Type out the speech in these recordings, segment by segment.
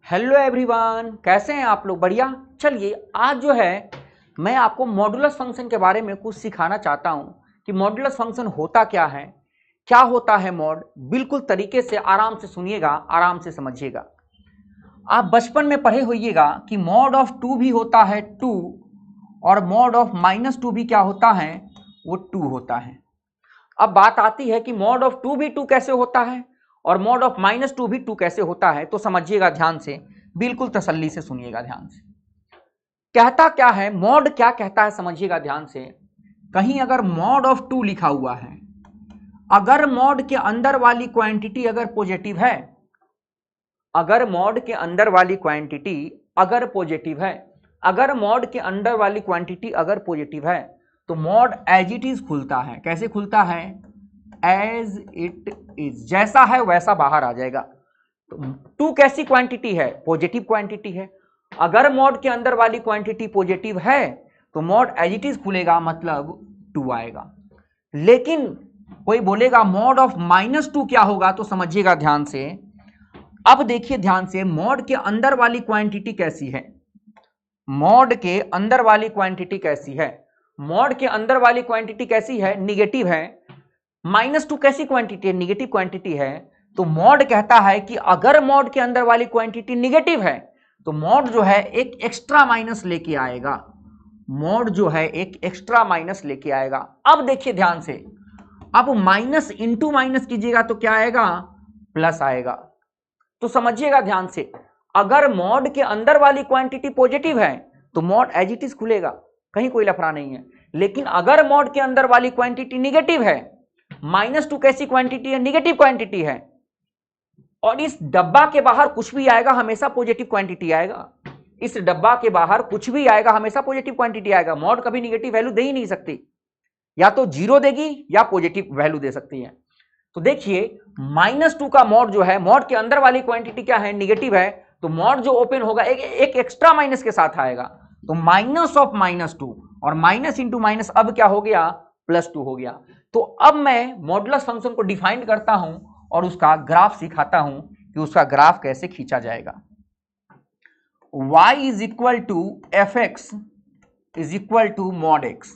Hello everyone, कैसे हैं आप लोग? बढ़िया। चलिए आज जो है मैं आपको मॉडुलस फंक्शन के बारे में कुछ सिखाना चाहता हूं कि मॉडुलस फंक्शन होता क्या है, क्या होता है मॉड। बिल्कुल तरीके से आराम से सुनिएगा, आराम से समझिएगा। आप बचपन में पढ़े होइएगा कि मॉड ऑफ टू भी होता है टू, और मॉड ऑफ माइनस टू भी क्या होता है, वो टू होता है। अब बात आती है कि मॉड ऑफ टू भी टू कैसे होता है और मॉड ऑफ माइनस टू भी टू कैसे होता है। तो समझिएगा ध्यान से, बिल्कुल तसल्ली से सुनिएगा ध्यान से। कहता क्या है मॉड, क्या कहता है समझिएगा ध्यान से। कहीं अगर मॉड ऑफ टू लिखा हुआ है, अगर मॉड के अंदर वाली क्वांटिटी अगर पॉजिटिव है, अगर मॉड के अंदर वाली क्वांटिटी अगर पॉजिटिव है, अगर मॉड के अंदर वाली क्वांटिटी अगर पॉजिटिव है, तो मॉड एज इट इज खुलता है। कैसे खुलता है? एज इट इज, जैसा है वैसा बाहर आ जाएगा। तो टू कैसी क्वांटिटी है? पॉजिटिव क्वांटिटी है। अगर मॉड के अंदर वाली क्वांटिटी पॉजिटिव है तो मॉड एज इट इज खुलेगा, मतलब टू आएगा। लेकिन कोई बोलेगा मॉड ऑफ माइनस टू क्या होगा, तो समझिएगा ध्यान से। अब देखिए ध्यान से, मॉड के अंदर वाली क्वांटिटी कैसी है, मॉड के अंदर वाली क्वांटिटी कैसी है, मॉड के अंदर वाली क्वांटिटी कैसी है? निगेटिव है। माइनस टू कैसी क्वांटिटी है? निगेटिव क्वांटिटी है। तो मॉड कहता है कि अगर मॉड के अंदर वाली क्वांटिटी निगेटिव है तो मॉड जो है एक एक्स्ट्रा माइनस लेके आएगा, मॉड जो है एक एक्स्ट्रा माइनस लेके आएगा। अब देखिए ध्यान से, अब माइनस इंटू माइनस कीजिएगा तो क्या आएगा? प्लस आएगा। तो समझिएगा ध्यान से, अगर मॉड के अंदर वाली क्वांटिटी पॉजिटिव है तो मॉड एज इट इज खुलेगा, कहीं कोई लफड़ा नहीं है। लेकिन अगर मॉड के अंदर वाली क्वांटिटी निगेटिव है, माइनस टू कैसी क्वांटिटी है? निगेटिव क्वांटिटी है, और इस डब्बा के बाहर कुछ भी आएगा हमेशा पॉजिटिव क्वांटिटी आएगा। इस डब्बा के बाहर कुछ भी आएगा हमेशा पॉजिटिव क्वांटिटी आएगा। मॉड कभी निगेटिव वैल्यू दे ही नहीं सकती, या तो जीरो देगी या पॉजिटिव वैल्यू दे सकती है। तो देखिए माइनस टू का मॉड जो है, मॉड के अंदर वाली क्वांटिटी क्या है? निगेटिव है। तो मॉड जो ओपन होगा एक एक्स्ट्रा माइनस के साथ आएगा, तो माइनस ऑफ माइनस टू, और माइनस इंटू माइनस अब क्या हो गया? प्लस टू हो गया। तो अब मैं मॉडुलस फंक्शन को डिफाइन करता हूं और उसका ग्राफ सिखाता हूं कि उसका ग्राफ कैसे खींचा जाएगा। y is equal to f x is equal to mod x,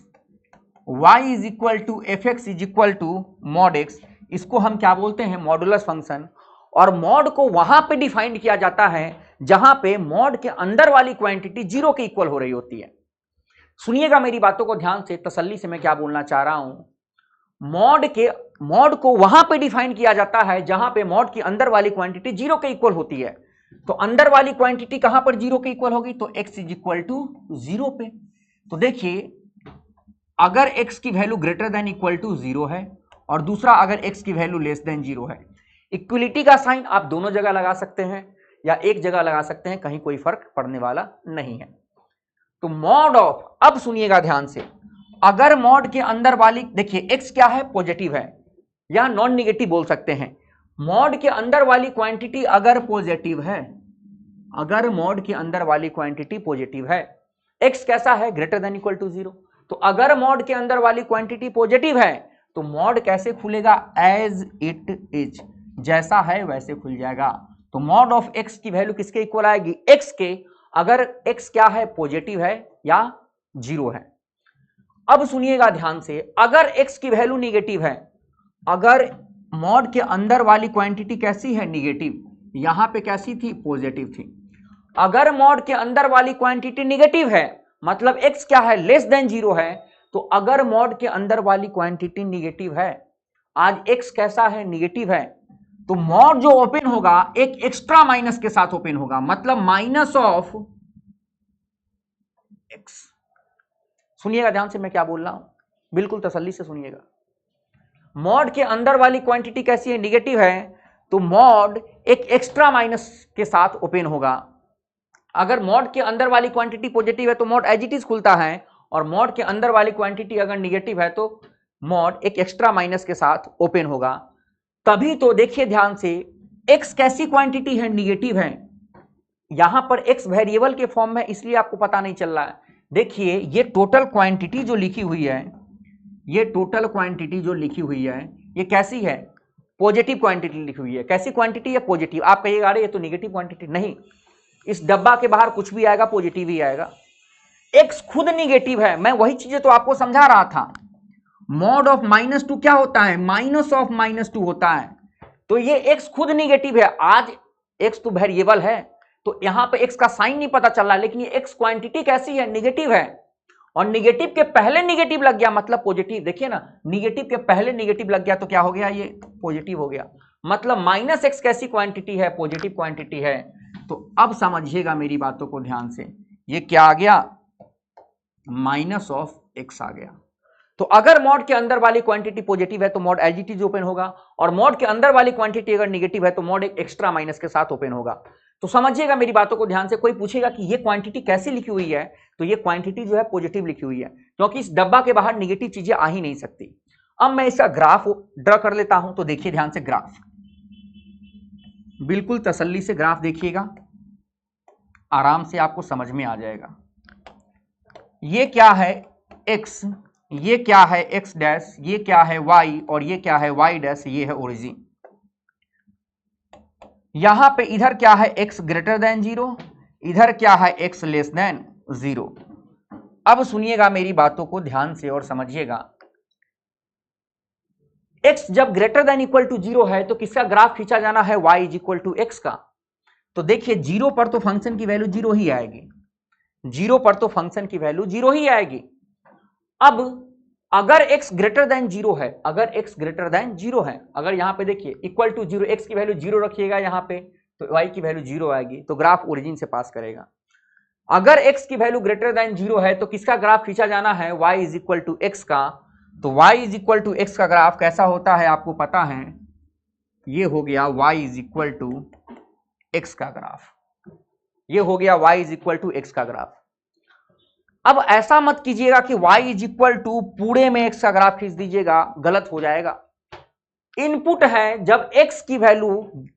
y is equal to f x is equal to mod x. इसको हम क्या बोलते हैं? Modulus function. और मॉड को वहां पे डिफाइन किया जाता है जहां पे मॉड के अंदर वाली क्वांटिटी जीरो के इक्वल हो रही होती है। सुनिएगा मेरी बातों को ध्यान से, तसल्ली से मैं क्या बोलना चाह रहा हूं। मॉड को वहां पे डिफाइन किया जाता है जहां पे मॉड की अंदर वाली क्वांटिटी जीरो के इक्वल होती है। तो अंदर वाली क्वांटिटी कहां पर जीरो के इक्वल होगी? तो x is equal to zero पे। तो देखिए, अगर x की value greater than equal to zero है और दूसरा अगर x की वैल्यू लेस देन जीरो है, इक्वलिटी का साइन आप दोनों जगह लगा सकते हैं या एक जगह लगा सकते हैं, कहीं कोई फर्क पड़ने वाला नहीं है। तो मॉड ऑफ, अब सुनिएगा ध्यान से, अगर मॉड के अंदर वाली, देखिए x क्या है? पॉजिटिव है या नॉन निगेटिव बोल सकते हैं। मॉड के अंदर वाली क्वांटिटी अगर पॉजिटिव है, अगर मॉड के अंदर वाली क्वांटिटी पॉजिटिव है, x कैसा है? Greater than equal to zero. तो अगर मॉड के अंदर वाली क्वांटिटी पॉजिटिव है तो मॉड कैसे खुलेगा? एज इट इज, जैसा है वैसे खुल जाएगा। तो मॉड ऑफ x की वैल्यू किसके इक्वल आएगी? x के, अगर x क्या है? पॉजिटिव है या जीरो है। अब सुनिएगा ध्यान से, अगर x की वैल्यू निगेटिव है, अगर मॉड के अंदर वाली क्वांटिटी कैसी है? निगेटिव, यहां पे कैसी थी? पॉजिटिव थी। अगर मॉड के अंदर वाली क्वांटिटी निगेटिव है, मतलब x क्या है? लेस देन जीरो है। तो अगर मॉड के अंदर वाली क्वांटिटी निगेटिव है, आज x कैसा है? निगेटिव है, तो मॉड जो ओपन होगा एक एक्स्ट्रा माइनस के साथ ओपन होगा, मतलब माइनस ऑफ x। सुनिएगा ध्यान से मैं क्या बोल रहा हूं, बिल्कुल तसल्ली से सुनिएगा। मॉड के अंदर वाली क्वांटिटी कैसी है? निगेटिव है, तो मॉड एक एक्स्ट्रा माइनस के साथ ओपन होगा। अगर मॉड के अंदर वाली क्वांटिटी पॉजिटिव है तो मॉड एज इट इज खुलता है, और मॉड के अंदर वाली क्वांटिटी अगर निगेटिव है तो मॉड एक एक्स्ट्रा माइनस के साथ ओपन होगा। तभी तो देखिए ध्यान से, x कैसी क्वांटिटी है? निगेटिव है। यहां पर x वेरिएबल के फॉर्म में, इसलिए आपको पता नहीं चल रहा है। देखिए ये टोटल क्वांटिटी जो लिखी हुई है, ये टोटल क्वांटिटी जो लिखी हुई है, ये कैसी है? पॉजिटिव क्वांटिटी लिखी हुई है। कैसी क्वांटिटी है? पॉजिटिव। आप कहिएगा अरे ये तो निगेटिव क्वांटिटी, नहीं, इस डब्बा के बाहर कुछ भी आएगा पॉजिटिव ही आएगा। x खुद निगेटिव है, मैं वही चीजें तो आपको समझा रहा था। मॉड ऑफ -2 क्या होता है, माइनस ऑफ -2 होता है। तो ये x खुद निगेटिव है, आज x तो वेरिएबल है तो यहां पे x का साइन नहीं पता चल रहा, लेकिन ये x क्वांटिटी कैसी है, निगेटिव है। और निगेटिव के पहले निगेटिव लग गया मतलब पॉजिटिव। देखिए ना, निगेटिव के पहले निगेटिव लग गया तो क्या हो गया, ये पॉजिटिव हो गया। मतलब -x कैसी क्वांटिटी है, पॉजिटिव क्वांटिटी है। तो अब समझिएगा मेरी बातों को ध्यान से, ये क्या आ गया, माइनस ऑफ x आ गया। तो अगर मॉड के अंदर वाली क्वांटिटी पॉजिटिव है तो mod as it is open होगा, और मॉड के अंदर वाली क्वांटिटी अगर निगेटिव है तो मॉड एक एक्स्ट्रा माइनस के साथ ओपन होगा। तो समझिएगा मेरी बातों को ध्यान से। कोई पूछेगा कि ये क्वांटिटी कैसी लिखी हुई है, तो ये क्वांटिटी जो है पॉजिटिव लिखी हुई है, क्योंकि इस डब्बा के बाहर निगेटिव चीजें आ ही नहीं सकती। अब मैं इसका ग्राफ ड्रा कर लेता हूं, तो देखिए ध्यान से ग्राफ, बिल्कुल तसल्ली से ग्राफ देखिएगा, आराम से आपको समझ में आ जाएगा। ये क्या है x, ये क्या है x डैश, ये क्या है y, और ये क्या है y डैश, ये है ओरिजिन। यहां पे इधर क्या है x ग्रेटर देन 0, इधर क्या है x लेस देन 0। अब सुनिएगा मेरी बातों को ध्यान से और समझिएगा। x जब ग्रेटर देन इक्वल टू 0 है तो किसका ग्राफ खींचा जाना है, y is equal to x का। तो देखिए 0 पर तो फंक्शन की वैल्यू 0 ही आएगी, 0 पर तो फंक्शन की वैल्यू 0 ही आएगी। अब अगर x ग्रेटर देन 0 है, अगर x ग्रेटर देन 0 है, अगर यहां पे देखिए इक्वल टू 0, x की वैल्यू 0 रखिएगा यहां पे, तो y की वैल्यू 0 आएगी, तो ग्राफ ओरिजिन से पास करेगा। अगर x की वैल्यू ग्रेटर देन 0 है तो किसका ग्राफ खींचा जाना है, y is equal to x का। तो y is equal to x का ग्राफ कैसा होता है आपको पता है, ये हो गया y is equal to x का ग्राफ, ये हो गया y is equal to x का ग्राफ। अब ऐसा मत कीजिएगा कि y इज इक्वल टू पूरे में x का ग्राफ खींच दीजिएगा, गलत हो जाएगा। इनपुट है, जब x की वैल्यू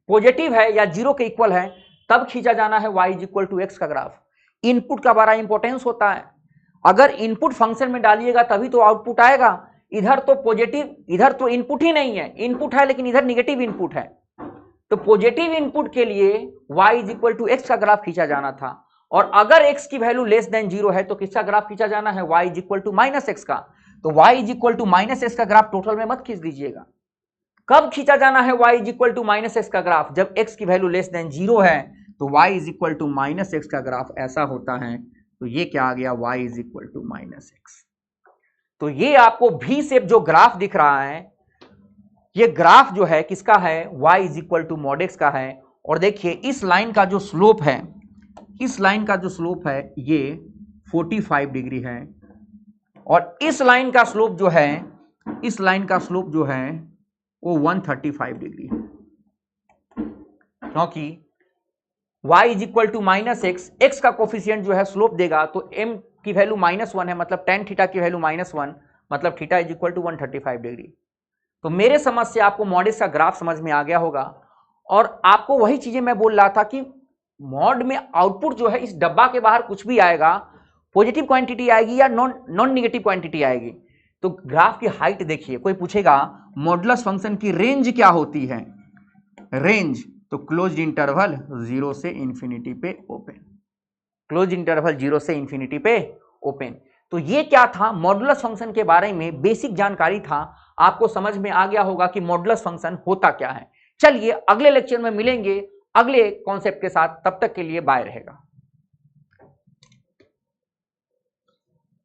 पॉजिटिव है या 0 के इक्वल है तब खींचा जाना है y is equal to x का ग्राफ। इनपुट का बड़ा इंपॉर्टेंस होता है। अगर इनपुट फंक्शन में डालिएगा तभी तो आउटपुट आएगा। इधर तो पॉजिटिव, इधर तो इनपुट ही नहीं है, इनपुट है लेकिन इधर निगेटिव इनपुट है। तो पॉजिटिव इनपुट के लिए y is equal to x का ग्राफ खींचा जाना था, और अगर x की वैल्यू लेस देन 0 है तो किसका ग्राफ खींचा जाना है, y is equal to minus x का। तो y is equal to minus x का ग्राफ टोटल में मत खींच दीजिएगा। कब खींचा जाना है y is equal to minus x का ग्राफ, जब x की वैल्यू लेस देन 0 है, तो y is equal to minus x का ग्राफ ऐसा होता है। तो ये क्या आ गया, y is equal to minus x. तो ये आपको V शेप जो ग्राफ दिख रहा है, ये ग्राफ जो है किसका है, y is equal to mod x का है। और देखिए इस लाइन का जो स्लोप है, इस लाइन का जो स्लोप है ये 45 डिग्री है, और इस लाइन का स्लोप जो है, इस लाइन का स्लोप जो है वो 135 डिग्री है। क्योंकि y is equal to minus x, x का कोफिशिएंट जो है स्लोप देगा, तो m की वैल्यू -1 है, मतलब tan थीटा की वैल्यू -1, मतलब theta is equal to 135 degree. तो मेरे समझ से आपको मॉड का ग्राफ समझ में आ गया होगा। और आपको वही चीजें मैं बोल रहा था कि मॉड में आउटपुट जो है, इस डब्बा के बाहर कुछ भी आएगा, पॉजिटिव क्वांटिटी आएगी या नॉन निगेटिव क्वांटिटी आएगी। तो ग्राफ की हाइट देखिए, कोई पूछेगा मॉडुलस फंक्शन की रेंज क्या होती है, रेंज तो क्लोज्ड इंटरवल 0 से इंफिनिटी पे ओपन, क्लोज इंटरवल 0 से इंफिनिटी पे ओपन। तो ये क्या था, मॉडुलस फंक्शन के बारे में बेसिक जानकारी था। आपको समझ में आ गया होगा कि मॉडुलस फंक्शन होता क्या है। चलिए अगले लेक्चर में मिलेंगे अगले कॉन्सेप्ट के साथ, तब तक के लिए बाय रहेगा।